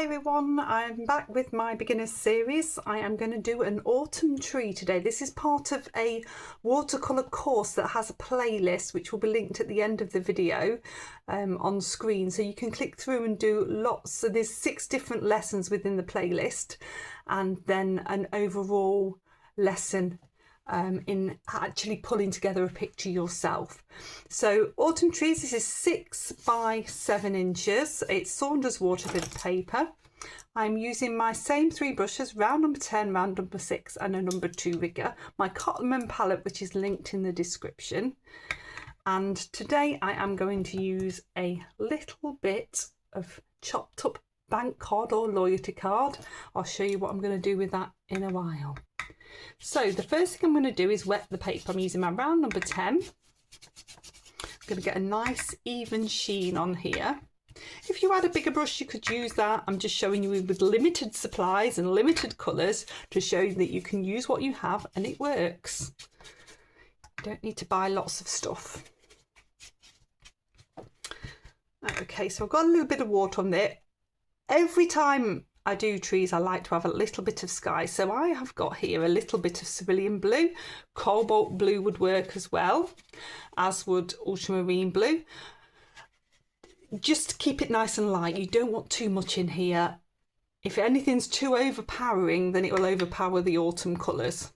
Hi everyone, I'm back with my beginners series. I am going to do an autumn tree today. This is part of a watercolour course that has a playlist which will be linked at the end of the video on screen, so you can click through and do lots. So there's 6 different lessons within the playlist and then an overall lesson in actually pulling together a picture yourself. So autumn trees, this is 6 by 7 inches. It's Saunders waterford paper. I'm using my same 3 brushes, round number 10, round number 6 and a number 2 rigger. My Cottonman palette, which is linked in the description. And today I am going to use a little bit of chopped up bank card or loyalty card. I'll show you what I'm going to do with that in a while. So the first thing I'm going to do is wet the paper. I'm using my round number 10. I'm going to get a nice even sheen on here. If you had a bigger brush, you could use that. I'm just showing you with limited supplies and limited colours to show you that you can use what you have and it works. You don't need to buy lots of stuff. Okay, so I've got a little bit of water on there. Every time I do trees, I like to have a little bit of sky. So I have got here a little bit of cerulean blue. Cobalt blue would work as well, as would ultramarine blue. Just to keep it nice and light. You don't want too much in here. If anything's too overpowering, then it will overpower the autumn colours.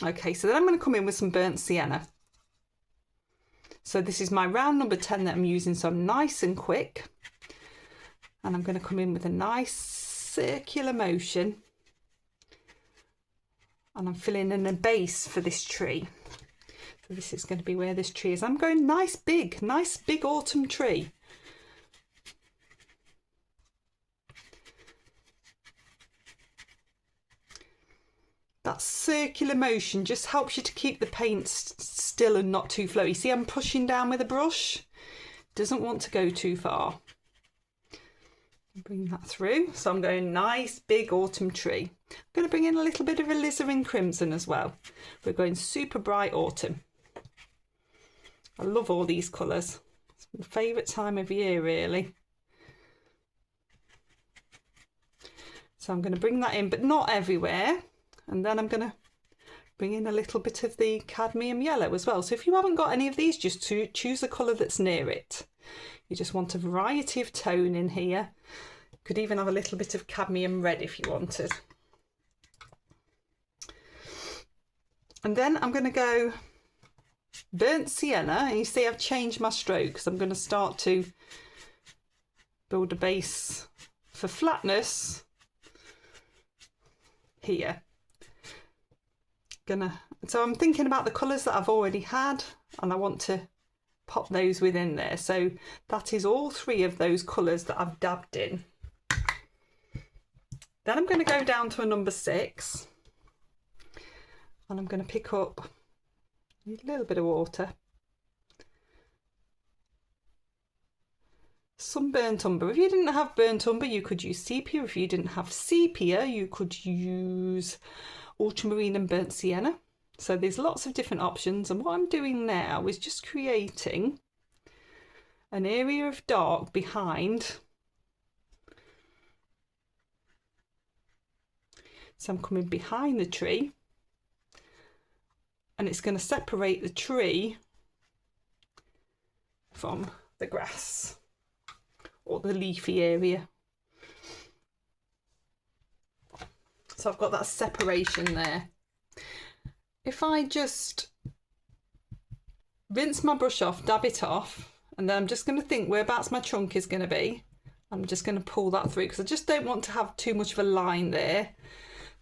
Okay, so then I'm going to come in with some burnt sienna. So this is my round number 10 that I'm using, so I'm nice and quick. And I'm going to come in with a nice circular motion, and I'm filling in a base for this tree. So this is going to be where this tree is. I'm going nice big autumn tree. That circular motion just helps you to keep the paint still and not too flowy. See, I'm pushing down with a brush. Doesn't want to go too far. Bring that through. So I'm going nice big autumn tree. I'm going to bring in a little bit of alizarin crimson as well. We're going super bright autumn. I love all these colours. It's my favourite time of year really. So I'm going to bring that in, but not everywhere. And then I'm going to bring in a little bit of the cadmium yellow as well. So if you haven't got any of these, just choose the colour that's near it. You just want a variety of tone in here. Could even have a little bit of cadmium red if you wanted. And then I'm going to go burnt sienna, and you see I've changed my strokes. I'm going to start to build a base for flatness here. So I'm thinking about the colours that I've already had, and I want to pop those within there. So that is all 3 of those colours that I've dabbed in. Then I'm going to go down to a number 6, and I'm going to pick up a little bit of water, some burnt umber. If you didn't have burnt umber, you could use sepia. If you didn't have sepia, you could use ultramarine and burnt sienna. So there's lots of different options, and what I'm doing now is just creating an area of dark behind. So I'm coming behind the tree, and it's going to separate the tree from the grass or the leafy area. So I've got that separation there. If I just rinse my brush off, dab it off, and then I'm just going to think whereabouts my trunk is going to be. I'm just going to pull that through because I just don't want to have too much of a line there.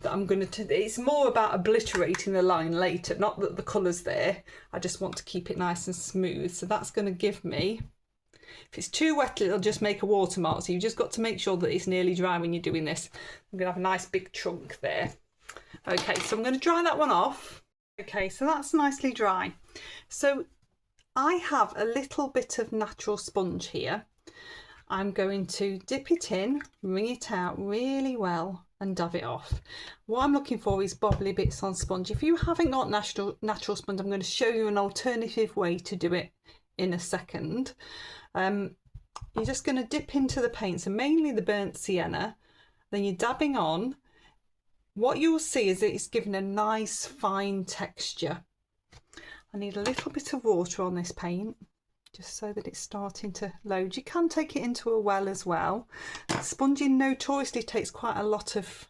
That I'm going to, it's more about obliterating the line later, not that the colour's there. I just want to keep it nice and smooth. So that's going to give me, if it's too wet, it'll just make a watermark. So you've just got to make sure that it's nearly dry when you're doing this. I'm going to have a nice big trunk there. Okay, so I'm going to dry that one off. Okay, so that's nicely dry. So I have a little bit of natural sponge here. I'm going to dip it in, wring it out really well and dab it off. What I'm looking for is bobbly bits on sponge. If you haven't got natural sponge, I'm going to show you an alternative way to do it in a second. you're just going to dip into the paint, so mainly the burnt sienna, then you're dabbing on. What you'll see is that it's given a nice fine texture. I need a little bit of water on this paint, just so that it's starting to load. You can take it into a well as well. Sponging notoriously takes quite a lot of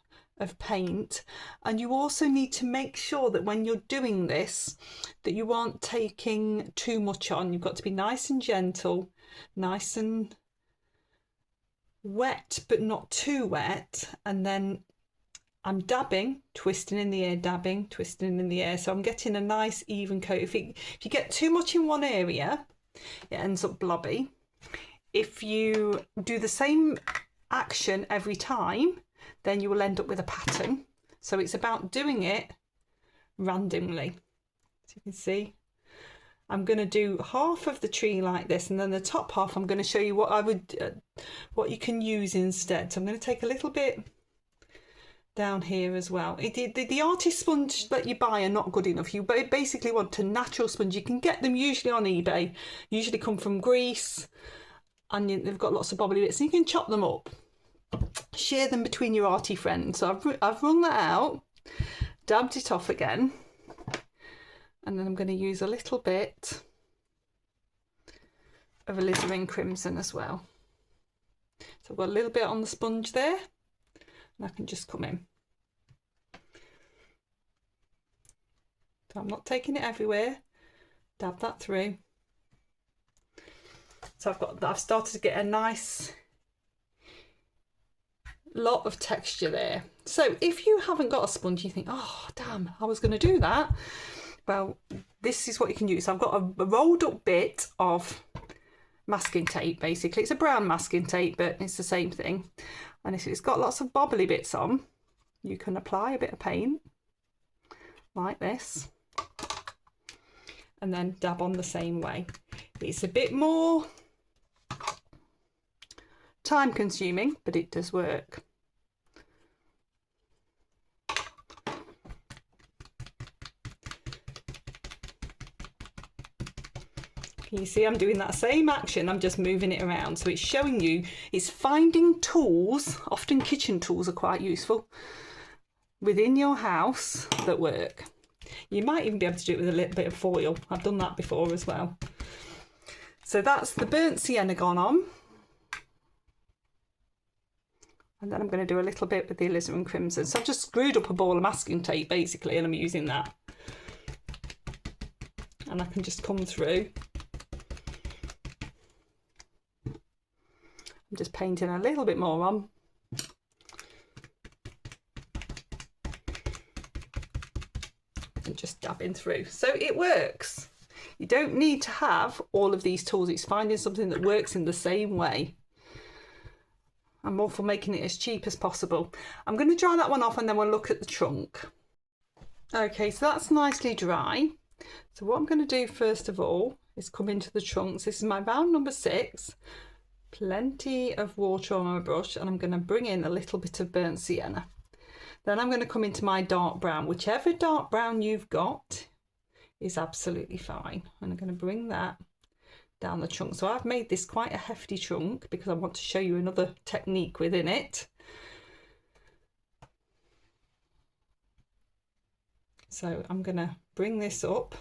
paint, and you also need to make sure that when you're doing this that you aren't taking too much on. You've got to be nice and gentle, nice and wet but not too wet, and then I'm dabbing, twisting in the air, dabbing, twisting in the air, so I'm getting a nice even coat. If you get too much in one area, it ends up blobby. If you do the same action every time, then you will end up with a pattern. So it's about doing it randomly. As you can see, I'm going to do half of the tree like this, and then the top half I'm going to show you what I would what you can use instead. So I'm going to take a little bit down here as well. The artist sponge that you buy are not good enough. You basically want a natural sponge. You can get them usually on eBay, usually come from Greece, and they've got lots of bobbly bits, and you can chop them up, share them between your arty friends. So I've wrung that out, dabbed it off again, and then I'm going to use a little bit of alizarin crimson as well. So I've got a little bit on the sponge there, and I can just come in. So I'm not taking it everywhere. Dab that through. So I've started to get a nice lot of texture there. So if you haven't got a sponge, you think, oh damn, I was going to do that. Well, this is what you can use. So I've got a rolled up bit of masking tape. Basically it's a brown masking tape, but it's the same thing, and if it's got lots of bobbly bits on, you can apply a bit of paint like this and then dab on the same way. It's a bit more time consuming, but it does work. Can you see I'm doing that same action? I'm just moving it around. So it's showing you, it's finding tools, often kitchen tools are quite useful, within your house that work. You might even be able to do it with a little bit of foil. I've done that before as well. So that's the burnt sienna gone on. And then I'm going to do a little bit with the alizarin crimson. So I've just screwed up a ball of masking tape basically, and I'm using that. And I can just come through. I'm just painting a little bit more on. And just dabbing through. So it works. You don't need to have all of these tools. It's finding something that works in the same way. I'm all for making it as cheap as possible. I'm going to dry that one off, and then we'll look at the trunk. Okay, so that's nicely dry. So what I'm going to do first of all is come into the trunks. This is my round number 6. Plenty of water on my brush, and I'm going to bring in a little bit of burnt sienna. Then I'm going to come into my dark brown. Whichever dark brown you've got is absolutely fine. And I'm going to bring that down the trunk. So I've made this quite a hefty trunk because I want to show you another technique within it. So I'm going to bring this up.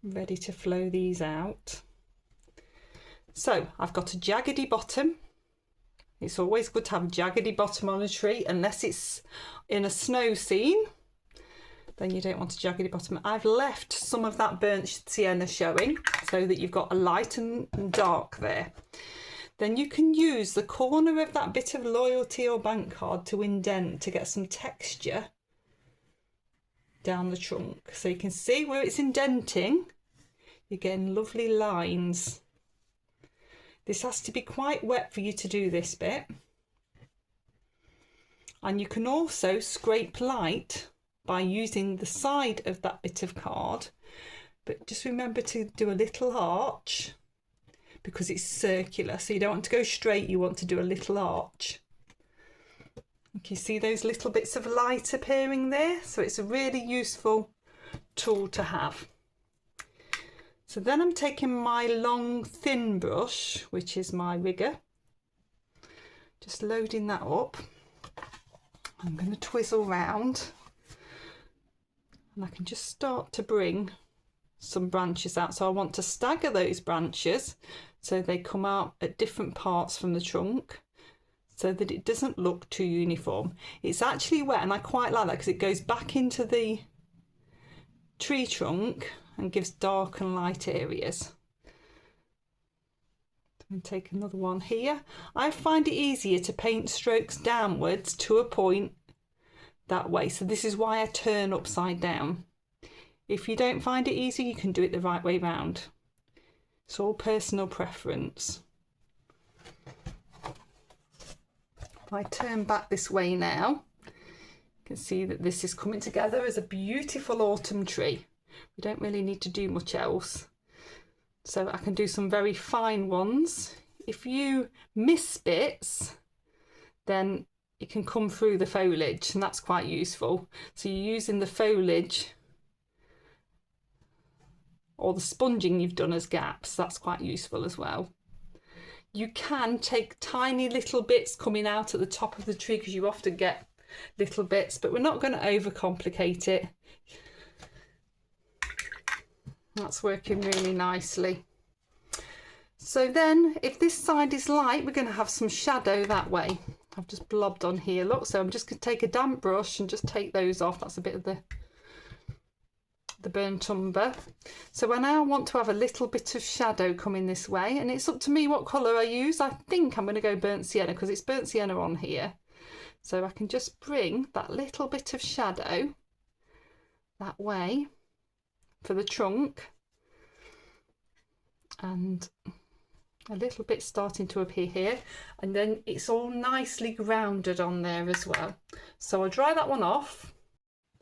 Ready to flow these out. So I've got a jaggedy bottom. It's always good to have a jaggedy bottom on a tree, unless it's in a snow scene, then you don't want a jaggedy bottom. I've left some of that burnt sienna showing so that you've got a light and dark there. Then you can use the corner of that bit of loyalty or bank card to indent to get some texture down the trunk. So you can see where it's indenting, you're getting lovely lines. This has to be quite wet for you to do this bit. And you can also scrape light by using the side of that bit of card, but just remember to do a little arch because it's circular, so you don't want to go straight, you want to do a little arch. You can see those little bits of light appearing there, so it's a really useful tool to have. So then I'm taking my long thin brush, which is my rigger, just loading that up. I'm going to twizzle round and I can just start to bring some branches out. So I want to stagger those branches so they come out at different parts from the trunk so that it doesn't look too uniform. It's actually wet and I quite like that because it goes back into the tree trunk and gives dark and light areas. And take another one here. I find it easier to paint strokes downwards to a point that way, so this is why I turn upside down. If you don't find it easy, you can do it the right way round. It's all personal preference. If I turn back this way now, you can see that this is coming together as a beautiful autumn tree. We don't really need to do much else. So I can do some very fine ones. If you miss bits, then it can come through the foliage and that's quite useful. So you're using the foliage or the sponging you've done as gaps. That's quite useful as well. You can take tiny little bits coming out at the top of the tree because you often get little bits, but we're not going to overcomplicate it. That's working really nicely. So then if this side is light, we're going to have some shadow that way. I've just blobbed on here, look, so I'm just going to take a damp brush and just take those off. That's a bit of the burnt umber. So I now want to have a little bit of shadow coming this way, and it's up to me what colour I use. I think I'm going to go burnt sienna because it's burnt sienna on here. So I can just bring that little bit of shadow that way for the trunk, and a little bit starting to appear here, and then it's all nicely grounded on there as well. So I'll dry that one off.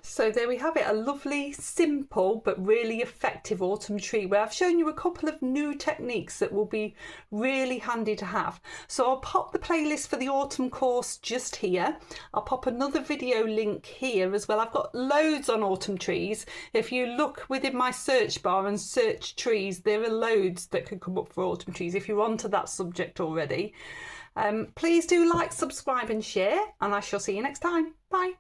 So there we have it, a lovely, simple but really effective autumn tree where I've shown you a couple of new techniques that will be really handy to have. So I'll pop the playlist for the autumn course just here. I'll pop another video link here as well. I've got loads on autumn trees. If you look within my search bar and search trees, there are loads that could come up for autumn trees if you're onto that subject already. Please do like, subscribe and share, and I shall see you next time. Bye.